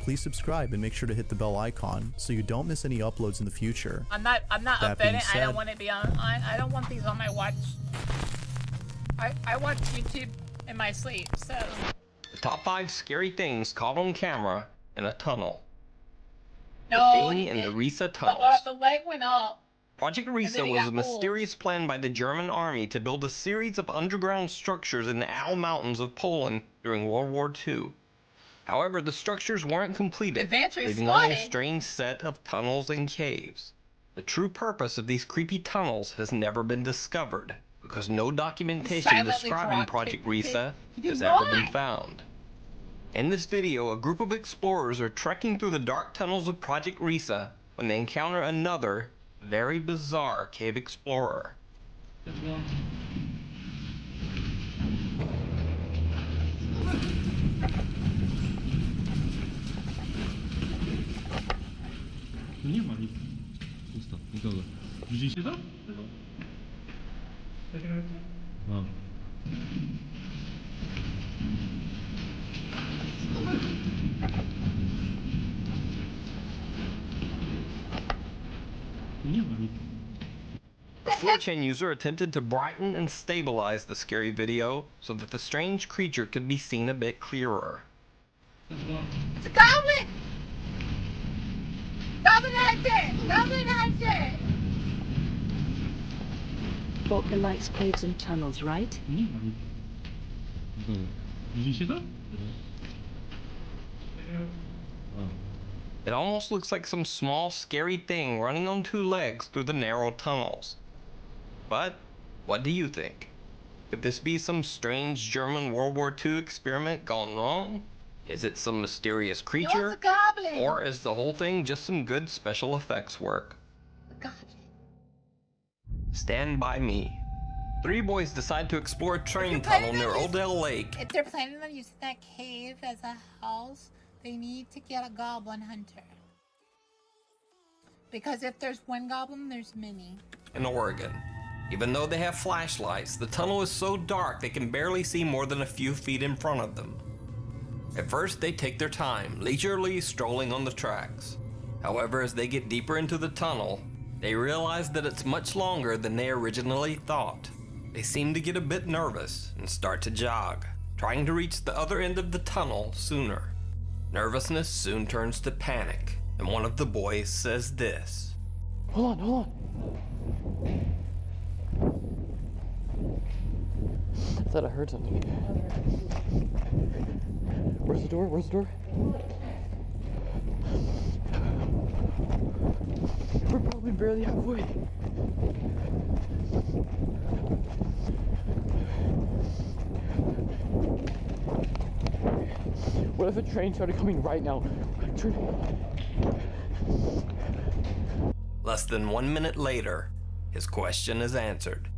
please subscribe and make sure to hit the bell icon so you don't miss any uploads in the future. I'm not That being offended. I said- don't want to be on. I don't want these on my watch. I watch YouTube in my sleep, so. The top 5 scary things caught on camera in a tunnel. No. Being in the Risa tunnels. The leg went up. Project And then Risa he was got a mysterious plan by the German army to build a series of underground structures in the Al Mountains of Poland during World War II. However, the structures weren't completed, Adventure leaving only a spotted. strange set of tunnels and caves. The true purpose of these creepy tunnels has never been discovered, because no documentation Silently describing brought Project to- Risa He has did ever been not. found. In this video, a group of explorers are trekking through the dark tunnels of Project Risa when they encounter another, very bizarre cave explorer. Nie ma nic. Pusto, nikogo. Widzieliście to? No. Nie ma nic. A 4chan user attempted to brighten and stabilize the scary video so that the strange creature could be seen a bit clearer. It's a goblin! Goblin hunter! Goblin hunter! Boka likes caves and tunnels, right? Nie ma nic. Nikogo. Widzieliście to? It almost looks like some small, scary thing running on 2 legs through the narrow tunnels. But, what do you think? Could this be some strange German World War II experiment gone wrong? Is it some mysterious It was creature? a goblin! Or is the whole thing just some good special effects work? A goblin. Stand by me. 3 boys decide to explore a train you're tunnel planning near on Odell Lake. If they're planning on using that cave as a house, they need to get a goblin hunter. Because if there's one goblin, there's many. In Oregon. Even though they have flashlights, the tunnel is so dark they can barely see more than a few feet in front of them. At first, they take their time, leisurely strolling on the tracks. However, as they get deeper into the tunnel, they realize that it's much longer than they originally thought. They seem to get a bit nervous and start to jog, trying to reach the other end of the tunnel sooner. Nervousness soon turns to panic, and one of the boys says this. Hold on. I thought I heard something. Where's the door? We're probably barely halfway. What if a train started coming right now? Less than 1 minute later, his question is answered.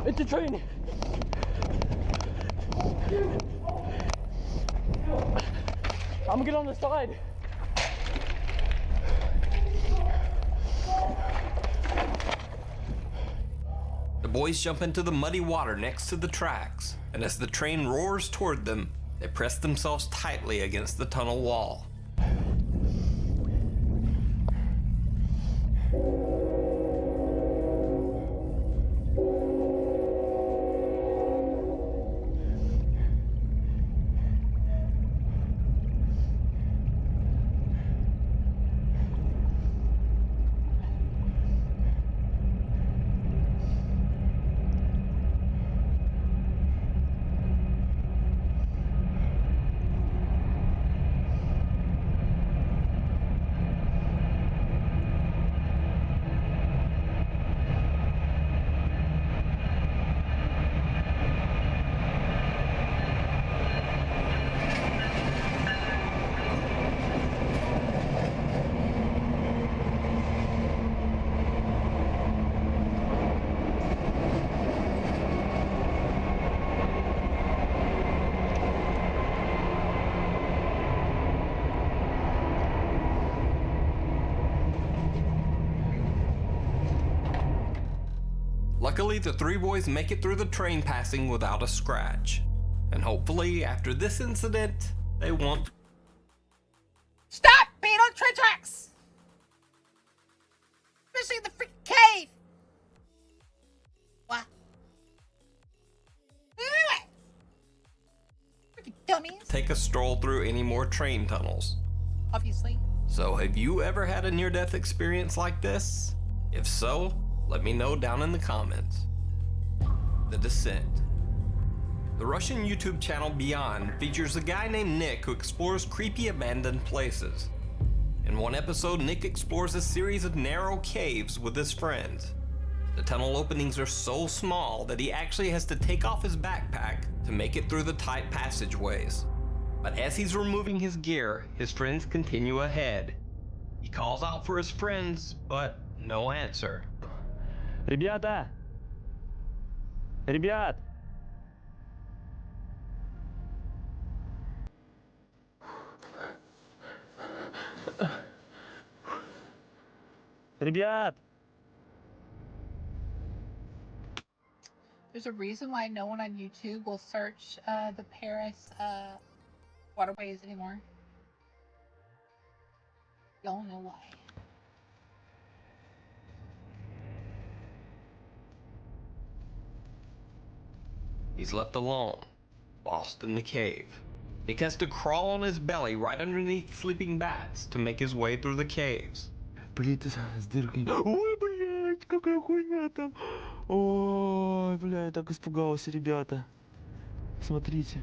It's a train! I'm gonna get on the side. The boys jump into the muddy water next to the tracks, and as the train roars toward them, they press themselves tightly against the tunnel wall. Luckily, the 3 boys make it through the train passing without a scratch. And hopefully, after this incident, they won't. Stop being on train tracks! Especially in the freaking cave! What? Anyway! Freaking dummies. Take a stroll through any more train tunnels. Obviously. So, have you ever had a near-death experience like this? If so, let me know down in the comments. The Descent. The Russian YouTube channel Beyond features a guy named Nick who explores creepy abandoned places. In one episode, Nick explores a series of narrow caves with his friends. The tunnel openings are so small that he actually has to take off his backpack to make it through the tight passageways. But as he's removing his gear, his friends continue ahead. He calls out for his friends, but no answer. Ребята! Ребят! Ребят! There's a reason why no one on YouTube will search the Paris waterways anymore. Y'all know why. He's left alone, lost in the cave. Nick has to crawl on his belly right underneath sleeping bats to make his way through the caves. Плиты с дыркой. Ой, блядь, какая хуйня там. Ой, блядь, так испугался, ребята. Смотрите.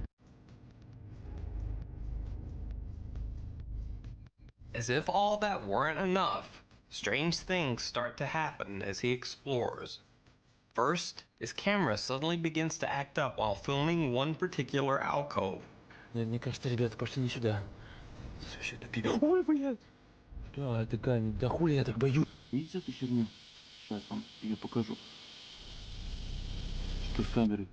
As if all that weren't enough, strange things start to happen as he explores. First, his camera suddenly begins to act up while filming one particular alcove. Нет, мне кажется, ребята пошли не сюда. Слушай, это пиздец. Ой, блядь. Да, это камень. Да хули я так боюсь. Видите эту херню? Сейчас вам ее покажу. Что с камерой?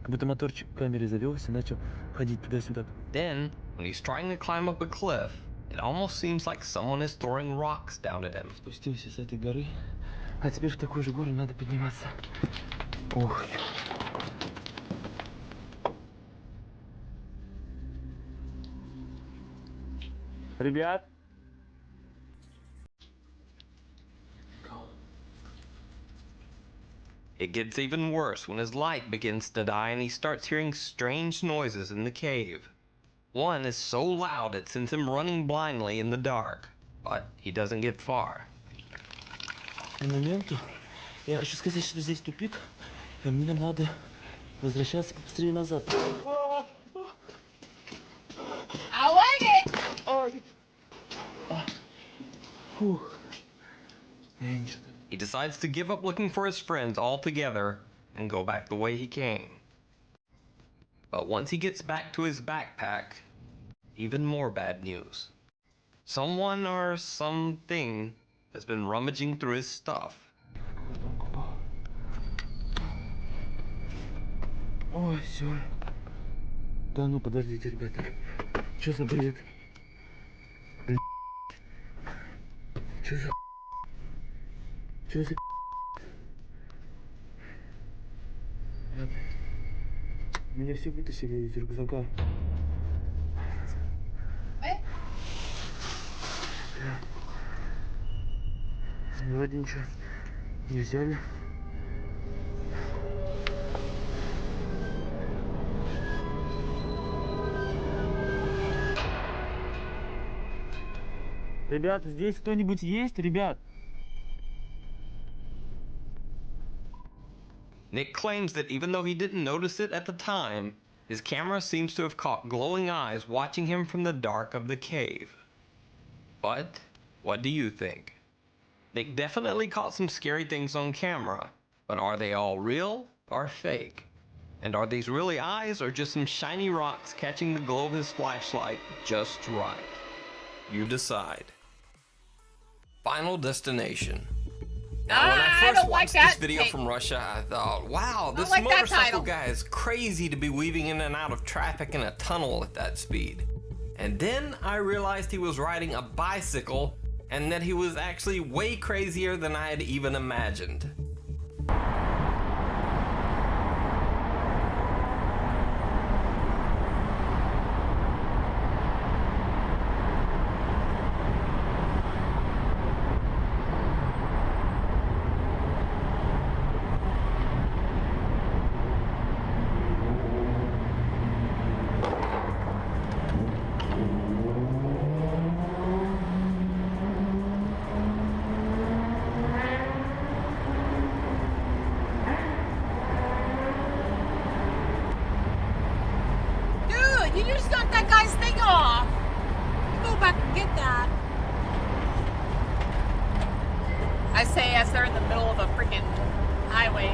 Как будто моторчик камеры завелся и начал ходить туда-сюда. Then, when he's trying to climb up a cliff, it almost seems like someone is throwing rocks down at him. Спустился с этой горы. А теперь в такую же гору надо подниматься. Ох. Ребят! It gets even worse when his light begins to die and he starts hearing strange noises in the cave. One is so loud it sends him running blindly in the dark, but he doesn't get far. К моменту я хочу сказать, что здесь тупик, и мне надо возвращаться побыстрее назад. I like it! Фух. Я ничего. He decides to give up looking for his friends altogether and go back the way he came. But once he gets back to his backpack, even more bad news. Someone or something has been rummaging through his stuff. Ой, все. Да ну подождите, ребята. Что за бред? Что за... Что за... Меня все вытащили из рюкзака. Вроде ничего не взяли. Ребят, здесь кто-нибудь есть, ребят? Nick claims that even though he didn't notice it at the time, his camera seems to have caught glowing eyes watching him from the dark of the cave. But what do you think? Nick definitely caught some scary things on camera, but are they all real or fake? And are these really eyes or just some shiny rocks catching the glow of his flashlight just right? You decide. Final destination. Now, when I I first don't like watched this that video tape. from Russia, I thought, wow, this like that motorcycle title. guy is crazy to be weaving in and out of traffic in a tunnel at that speed. And then I realized he was riding a bicycle and that he was actually way crazier than I had even imagined. You just knocked that guy's thing off. Go back and get that. I say as they're in the middle of a freaking highway.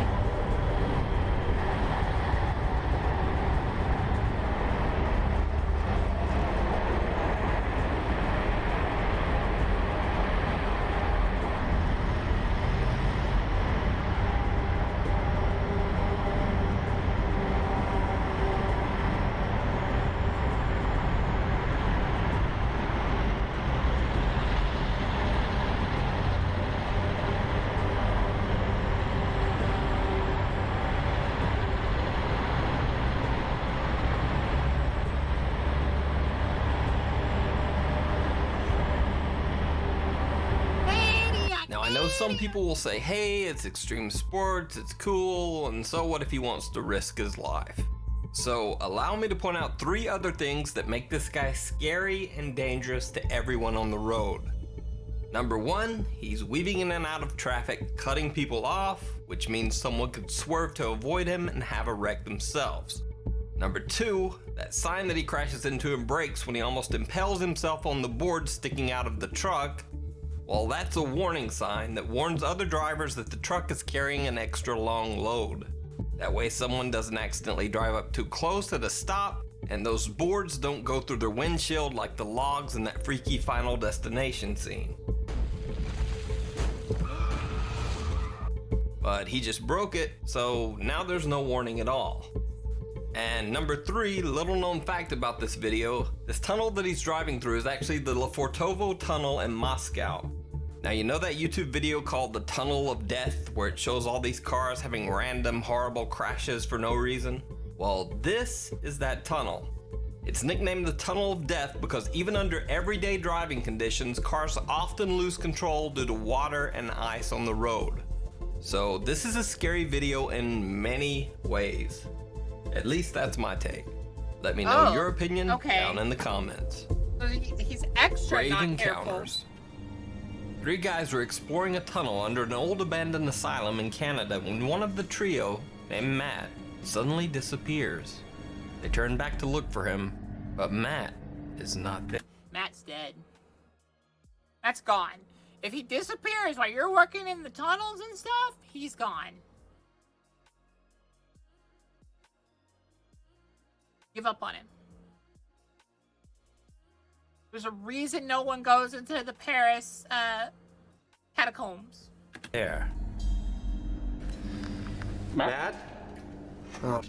I know some people will say, hey, it's extreme sports, it's cool, and so what if he wants to risk his life? So allow me to point out 3 other things that make this guy scary and dangerous to everyone on the road. Number 1, he's weaving in and out of traffic, cutting people off, which means someone could swerve to avoid him and have a wreck themselves. Number 2, that sign that he crashes into and breaks when he almost impales himself on the board sticking out of the truck, well, that's a warning sign that warns other drivers that the truck is carrying an extra long load. That way someone doesn't accidentally drive up too close at a stop, and those boards don't go through their windshield like the logs in that freaky Final Destination scene. But he just broke it, so now there's no warning at all. And number 3, little known fact about this video, this tunnel that he's driving through is actually the Lefortovo tunnel in Moscow. Now you know that YouTube video called the Tunnel of Death, where it shows all these cars having random horrible crashes for no reason? Well, this is that tunnel. It's nicknamed the Tunnel of Death because even under everyday driving conditions, cars often lose control due to water and ice on the road. So this is a scary video in many ways. At least that's my take. Let me know your opinion down in the comments. So he's extra Grave not encounters. careful. 3 guys were exploring a tunnel under an old abandoned asylum in Canada when one of the trio, named Matt, suddenly disappears. They turn back to look for him, but Matt is not there. Matt's dead. Matt's gone. If he disappears while you're working in the tunnels and stuff, he's gone. Give up on him. There's a reason no one goes into the Paris catacombs. There. Matt? Oh,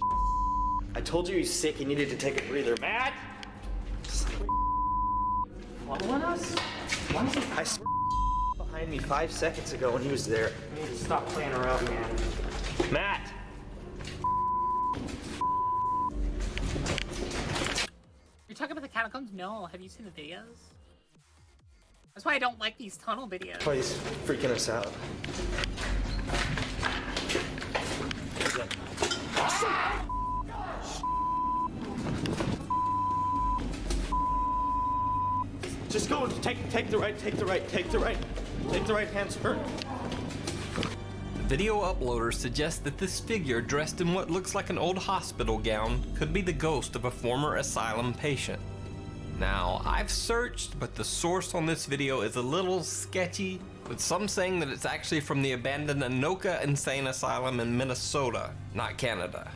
I told you he's sick. He needed to take a breather. Matt? Following us? I swear behind me 5 seconds ago when he was there. You need to stop playing around, man. Matt! You're talking about the catacombs? No. Have you seen the videos? That's why I don't like these tunnel videos. Oh, he's freaking us out. Just go. Take the right. Take the right. Take the right. Take the right hand turn. The video uploader suggests that this figure dressed in what looks like an old hospital gown could be the ghost of a former asylum patient. Now, I've searched, but the source on this video is a little sketchy, with some saying that it's actually from the abandoned Anoka Insane Asylum in Minnesota, not Canada.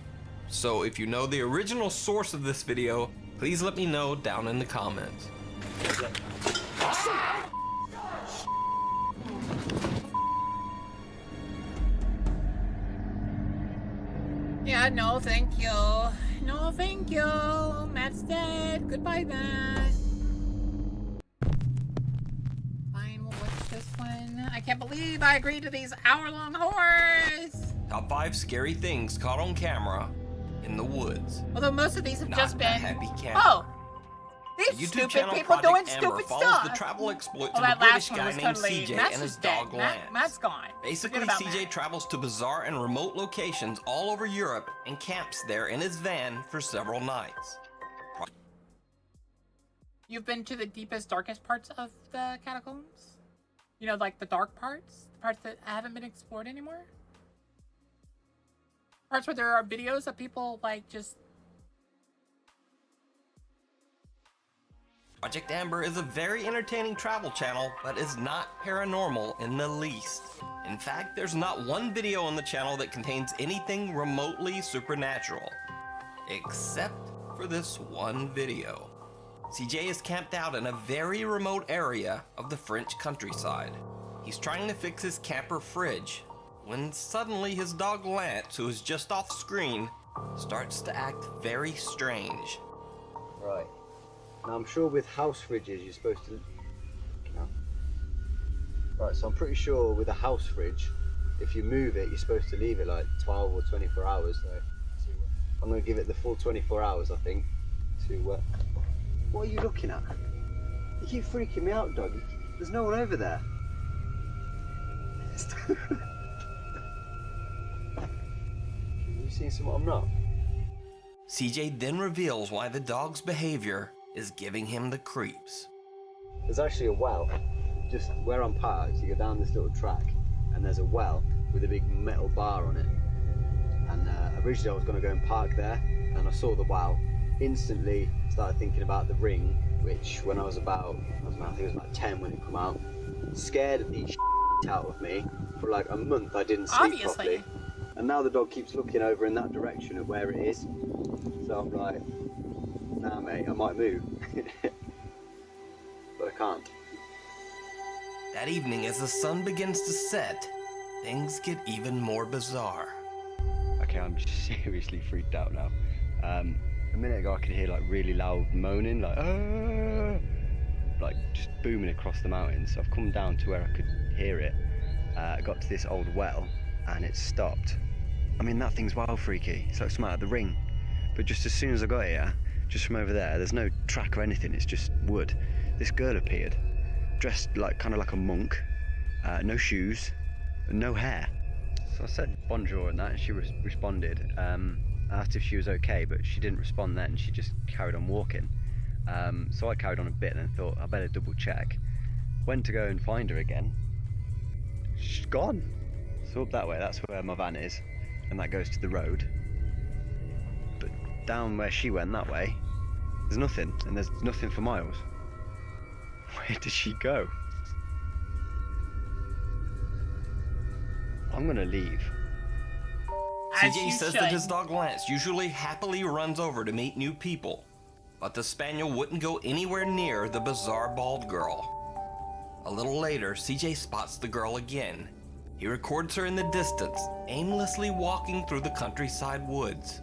So if you know the original source of this video, please let me know down in the comments. Yeah, no, thank you. No, thank you. Matt's dead. Goodbye, Matt. Fine, we'll watch this one. I can't believe I agreed to these hour-long horrors. Top 5 scary things caught on camera in the woods. Although most of these have Not just a been... happy camera. Oh! The These YouTube stupid channel people Project doing Amber stupid follows stuff. the travel exploits Oh, of a that British last one guy was named totally... CJ Matt's and his just dead. dog Lance. Matt's gone. Basically, Forget about CJ Matt. travels to bizarre and remote locations all over Europe and camps there in his van for several nights. You've been to the deepest, darkest parts of the catacombs? You know, like the dark parts? The parts that haven't been explored anymore? Parts where there are videos of people, like, just Project Amber is a very entertaining travel channel, but is not paranormal in the least. In fact, there's not one video on the channel that contains anything remotely supernatural. Except for this one video. CJ is camped out in a very remote area of the French countryside. He's trying to fix his camper fridge, when suddenly his dog Lance, who is just off screen, starts to act very strange. Right. Now I'm sure with house fridges you're supposed to... No. Right, so I'm pretty sure with a house fridge, if you move it, you're supposed to leave it like 12 or 24 hours though. I'm going to give it the full 24 hours, I think, to... What are you looking at? You keep freaking me out, dog. There's no one over there. You seeing something I'm not? CJ then reveals why the dog's behavior is giving him the creeps. There's actually a well, just where I'm parked. You go down this little track, and there's a well with a big metal bar on it. And originally I was going to go and park there, and I saw the well. Instantly started thinking about the ring, which when I was about, I think it was about 10 when it came out, scared the shit out of me. For like a month I didn't sleep properly. And now the dog keeps looking over in that direction at where it is. So I'm like, nah mate, I might move. But I can't. That evening, as the sun begins to set, things get even more bizarre. Okay, I'm just seriously freaked out now. A minute ago I could hear like really loud moaning, like "Aah!" Like just booming across the mountains. So I've come down to where I could hear it. I got to this old well and it stopped. I mean, that thing's wild freaky. It's like something out of The Ring. But just as soon as I got here, just from over there's no track or anything, it's just wood. This girl appeared, dressed like kind of like a monk, no shoes, no hair. So I said bonjour and that, and she responded. I asked if she was okay, but she didn't respond then. She just carried on walking. So I carried on a bit and thought I better double check. Went to go and find her again. She's gone. So up that way, that's where my van is, and that goes to the road. But down where she went that way, there's nothing, and there's nothing for miles. Where did she go? I'm gonna leave. CJ says that his dog Lance usually happily runs over to meet new people, but the spaniel wouldn't go anywhere near the bizarre bald girl. A little later, CJ spots the girl again. He records her in the distance, aimlessly walking through the countryside woods.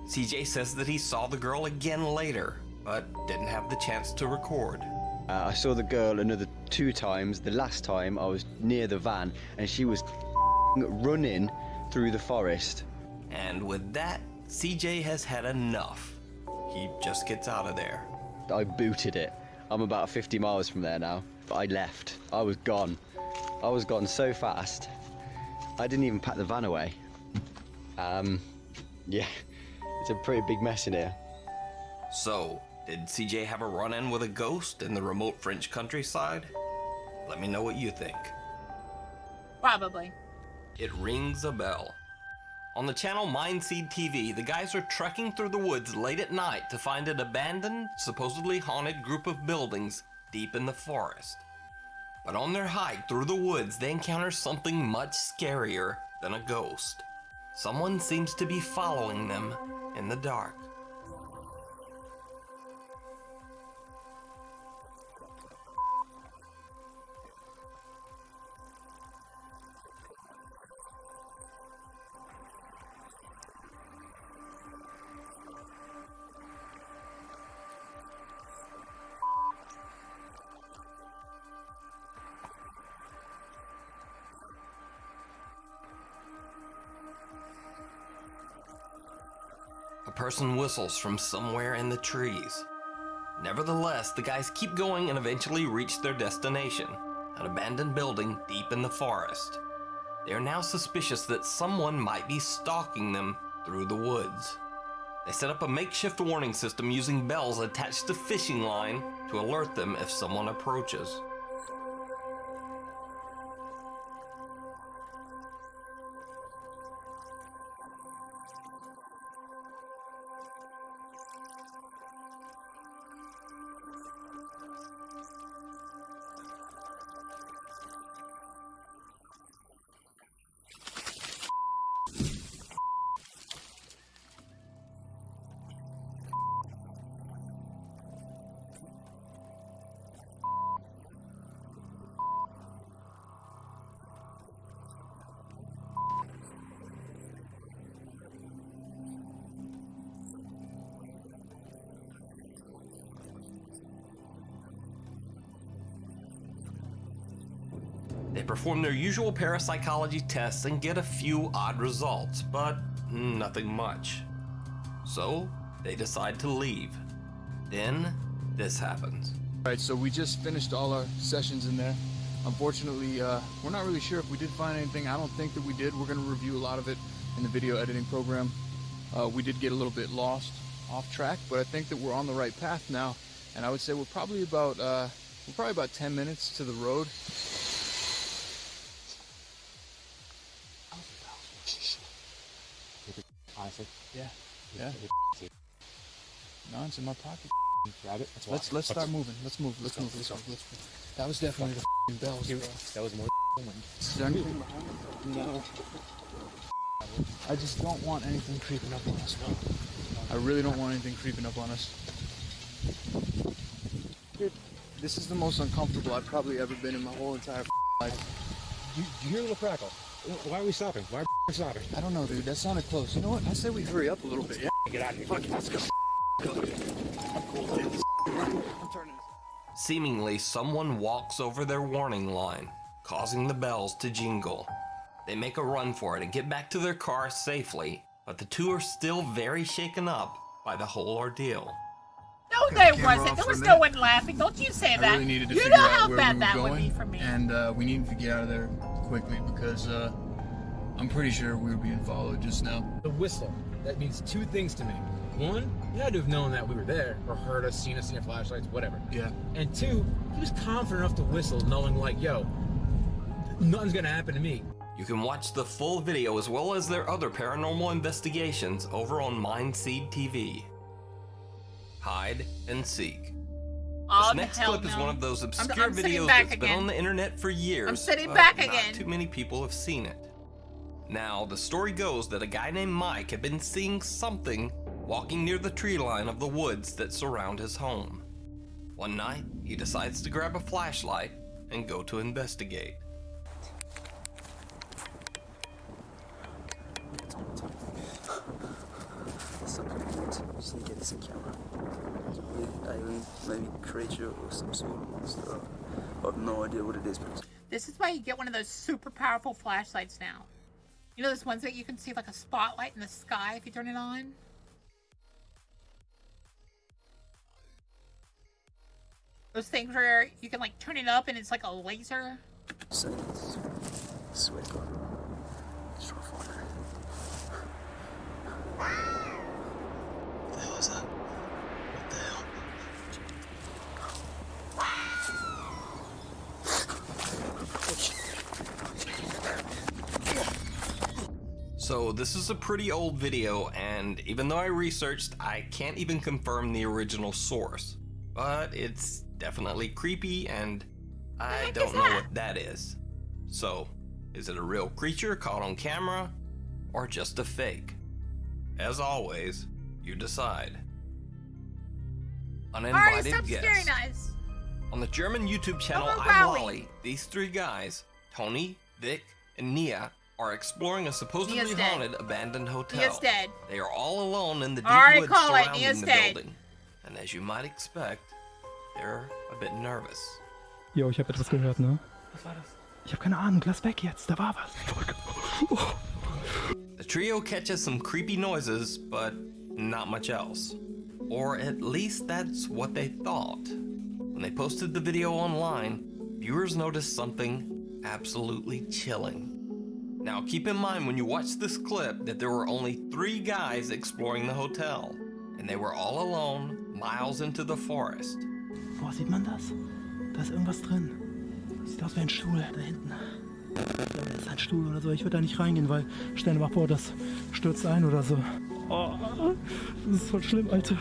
CJ says that he saw the girl again later, but didn't have the chance to record. I saw the girl another 2 times. The last time I was near the van and she was running through the forest. And with that, CJ has had enough. He just gets out of there. I booted it. I'm about 50 miles from there now, but I left. I was gone. I was gone so fast. I didn't even pack the van away. Yeah, it's a pretty big mess in here. So, did CJ have a run-in with a ghost in the remote French countryside? Let me know what you think. Probably. It rings a bell. On the channel Mindseed TV, the guys are trekking through the woods late at night to find an abandoned, supposedly haunted group of buildings deep in the forest. But on their hike through the woods, they encounter something much scarier than a ghost. Someone seems to be following them in the dark. A person whistles from somewhere in the trees. Nevertheless, the guys keep going and eventually reach their destination, an abandoned building deep in the forest. They are now suspicious that someone might be stalking them through the woods. They set up a makeshift warning system using bells attached to fishing line to alert them if someone approaches. perform their usual parapsychology tests and get a few odd results, but nothing much. So they decide to leave. Then this happens. Alright, so we just finished all our sessions in there. Unfortunately, we're not really sure if we did find anything. I don't think that we did. We're going to review a lot of it in the video editing program. We did get a little bit lost off track, but I think that we're on the right path now. And I would say we're probably about 10 minutes to the road. Honestly. Yeah. Yeah. No, it's in my pocket. Grab it. Let's start moving. Let's move. That was definitely the bells, bro. That was more. Is there anything behind it? No. I just don't want anything creeping up on us. No. I really don't want anything creeping up on us. Dude, this is the most uncomfortable I've probably ever been in my whole entire life. You hear a little crackle? Why are we stopping? Why are we stopping? I don't know, dude. That sounded close. You know what? I say we hurry up a little bit. Yeah. Get out of here. Fuck it. Let's go. I'm cool. I'm turning. Seemingly, someone walks over their warning line, causing the bells to jingle. They make a run for it and get back to their car safely, but the two are still very shaken up by the whole ordeal. No, there wasn't. There was no one laughing. Don't you say that. I really needed to you figure know out how where bad we were that going, would be for me. and we needed to get out of there quickly because I'm pretty sure we were being followed just now. The whistle. That means two things to me. One, he had to have known that we were there, or heard us, seen our flashlights, whatever. Yeah. And two, he was confident enough to whistle, knowing like, yo, nothing's gonna happen to me. You can watch the full video as well as their other paranormal investigations over on Mindseed TV. Hide and seek. Oh, This next clip is one of those obscure videos that's been on the internet for years. I'm sitting but back not again. too many people have seen it. Now, the story goes that a guy named Mike had been seeing something walking near the tree line of the woods that surround his home. One night, he decides to grab a flashlight and go to investigate. Sneak in camera. Alien, maybe creature or some sort of monster. I have no idea what it is, but This is why you get one of those super powerful flashlights now. You know those ones that you can see like a spotlight in the sky if you turn it on? Those things where you can like turn it up and it's like a laser. Silence. Swear to God. Just trying to find her. What the hell is that? What the hell? So this is a pretty old video, and even though I researched, I can't even confirm the original source. But it's definitely creepy, and I don't know what that is. So, is it a real creature caught on camera, or just a fake? As always, you decide. Uninvited stop guest. staring at us. On the German YouTube channel BoringCollegeGraduate. MVRLY, these three guys, Tony, Vic, and Nia, are exploring a supposedly Nia's dead. haunted abandoned hotel. Nia's dead. They are all alone in the deep Already woods call it. surrounding Nia's the dead. building. And as you might expect, they're a bit nervous. Jo, ich habe etwas gehört, ne? Was war das? Ich habe keine Ahnung, lass weg jetzt, da war was. The trio catches some creepy noises, but not much else. Or at least that's what they thought. When they posted the video online, viewers noticed something absolutely chilling. Now keep in mind when you watch this clip that there were only 3 guys exploring the hotel, and they were all alone, miles into the forest. Boah, sieht man das? Da ist irgendwas drin. Sieht aus wie ein Stuhl, da hinten. Ich glaube, das ist ein Stuhl oder so. Ich würde da nicht reingehen, weil stell dir mal vor, das stürzt ein oder so. Oh, das ist voll schlimm, Alter.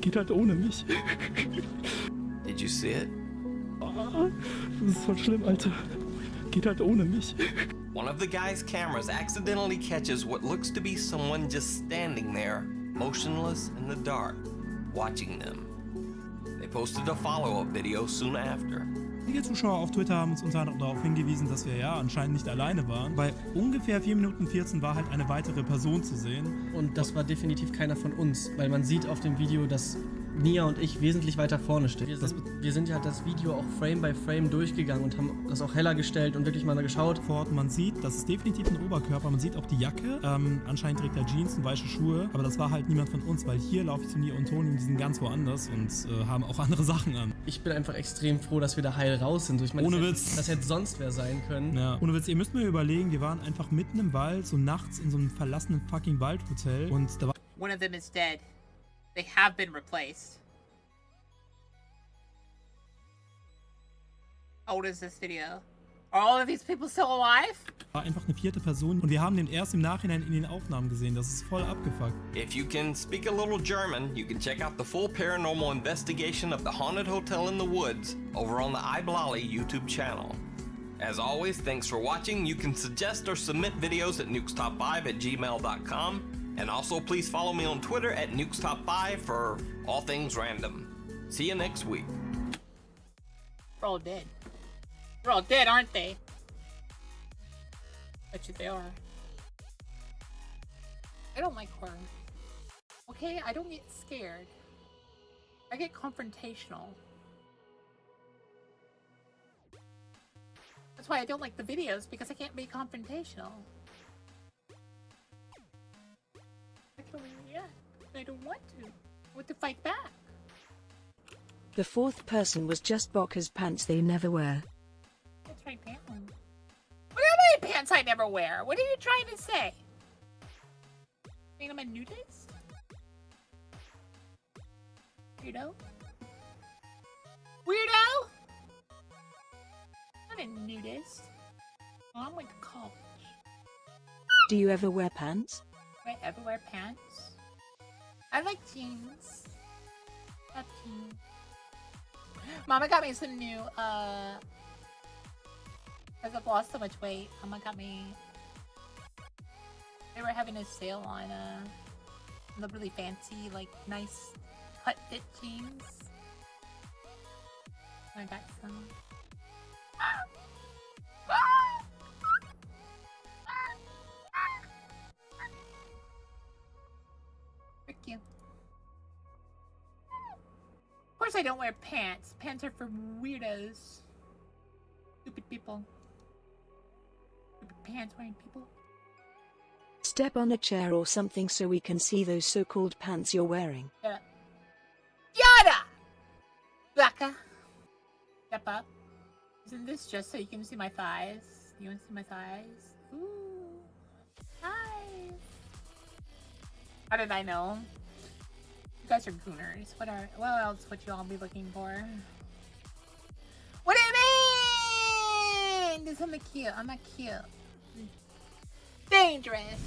Geht halt ohne mich. Did you see it? Oh, das ist voll schlimm, Alter. Geht halt ohne mich. One of the guy's cameras accidentally catches what looks to be someone just standing there, motionless in the dark, watching them. They posted a follow-up video soon after. Einige Zuschauer auf Twitter haben uns unter anderem darauf hingewiesen, dass wir ja anscheinend nicht alleine waren. Bei ungefähr 4 Minuten 14 war halt eine weitere Person zu sehen. Und das war definitiv keiner von uns, weil man sieht auf dem Video, dass Nia und ich wesentlich weiter vorne stehen. Wir sind ja das Video auch Frame by Frame durchgegangen und haben das auch heller gestellt und wirklich mal geschaut. Vor Ort, man sieht, das ist definitiv ein Oberkörper, man sieht auch die Jacke. Anscheinend trägt er Jeans und weiße Schuhe, aber das war halt niemand von uns, weil hier laufe ich zu Nia und Toni und die sind ganz woanders und haben auch andere Sachen an. Ich bin einfach extrem froh, dass wir da heil raus sind. Ich meine, ohne Witz. Das hätte sonst wer sein können. Ja. Ohne Witz, ihr müsst mir überlegen, wir waren einfach mitten im Wald, so nachts in so einem verlassenen fucking Waldhotel und da war... One of them is dead. They have been replaced. How old is this video? Are all of these people still alive? War einfach eine 4. Person und wir haben den erst im Nachhinein in den Aufnahmen gesehen. Das ist voll abgefuckt. If you can speak a little German, you can check out the full paranormal investigation of the haunted hotel in the woods over on the MVRLY YouTube channel. As always, thanks for watching. You can suggest or submit videos at nukestop5@gmail.com. And also please follow me on Twitter at nukestop5 for all things random. See you next week. They're all dead. They're all dead, aren't they? Bet you they are. I don't like horror. Okay, I don't get scared. I get confrontational. That's why I don't like the videos, because I can't be confrontational. I can only react. I don't want to. I want to fight back. The 4th person was just Boka's pants they never wear. That's right, pant one. What do you mean pants I never wear? What are you trying to say? Think I'm a nudist? Weirdo? Weirdo? I'm not a nudist. Oh, I went to college. Do you ever wear pants? Do I ever wear pants? I like jeans. I have jeans. Mama got me some new, because I've lost so much weight. Mama got me, they were having a sale on, the really fancy, like, nice cut fit jeans. I got some. Thank you. Of course I don't wear pants. Pants are for weirdos. Stupid people. Stupid pants wearing people. Step on a chair or something so we can see those so-called pants you're wearing. Yeah. Yada! Blacka. Step up. Isn't this just so you can see my thighs? You want to see my thighs? Ooh. Hi. How did I know? You guys are gooners. What else would you all be looking for? What do you mean? This I'm cute. I'm not cute. Dangerous.